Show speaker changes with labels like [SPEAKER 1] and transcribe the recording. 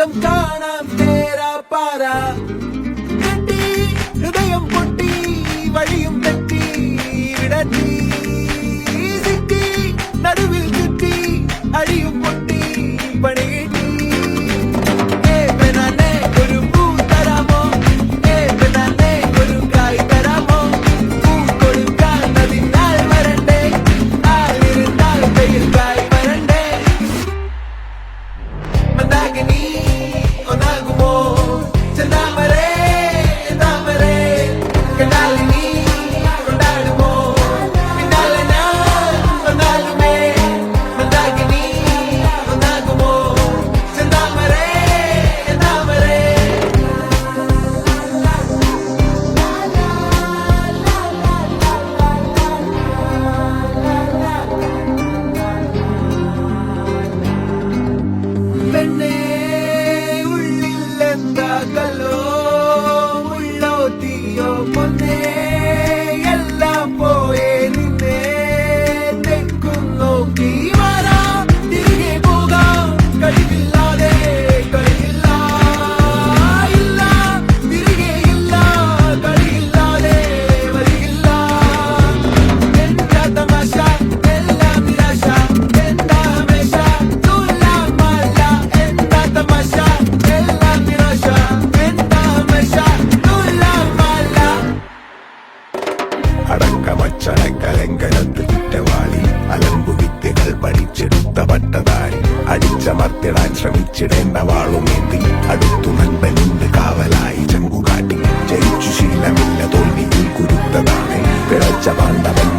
[SPEAKER 1] ലോകം കാണാം തേരാ പാറ കെട്ടി ഹൃദയം പൊട്ടി വഴിയും തെറ്റി വിടത്തി സിറ്റി നടുവിൽ ചുറ്റി അടിയും പൊട്ടി പണി കിട്ടി പെണ്ണെ ഒരു പൂ തരാമോ പെണ്ണെ ഒരു കായ് തരാമോ പൂ കൊടുക്കാൻ അതിനാൽ വരണ്ടേ ആളിരുന്നാൽ പെയിൽ കായ് വരണ്ടേ മന്ദാകിനി ഒന്നാകുമോ ചെന്താമരേ താമരേ കണ്ടാലിനി കൊണ്ടാടുമോ പിന്നാലെ ഞാൻ വന്നാലുമേ മന്ദാകിനി ഒന്നാകുമോ ചെന്താമരേ താമരേ പെണ്ണേ ഉള്ളിൽ എന്താ കല്ലോ ഉള്ളോ തീയോ പൊന്നേ എല്ലാം പോയേ നിന്നെ തെക്കും നോക്കി വരാം തിരികെ പോകാം കഴിവില്ലാതെ കഴിയില്ല ഇല്ല തിരികെ ഇല്ല കളിയില്ലാതെ വരികില്ല എന്താ തമാശ എല്ലാം നിരാശ എന്താ ഹമേശ തുലാമല്ല എന്താ തമാശ എല്ലാം നിരാശ എന്താ ഹമേശ തുലാമല്ല
[SPEAKER 2] അടക്കമച്ചടക്കലങ്കലത്ത് കുറ്റവാളി അലമ്പു വിദ്യകൾ പഠിച്ചെടുത്ത പട്ടതാരി അടിച്ചമർത്തിടാൻ ശ്രമിച്ചിടേണ്ട വാളുമേന്തി അടുത്തു നൻപനുണ്ട് കാവലായി ചങ്കുകാട്ടി ജയിച്ചു ശീലമില്ല തോൽവിയിൽ കുരുത്തതാണ് പിഴച്ച പാണ്ഡവൻ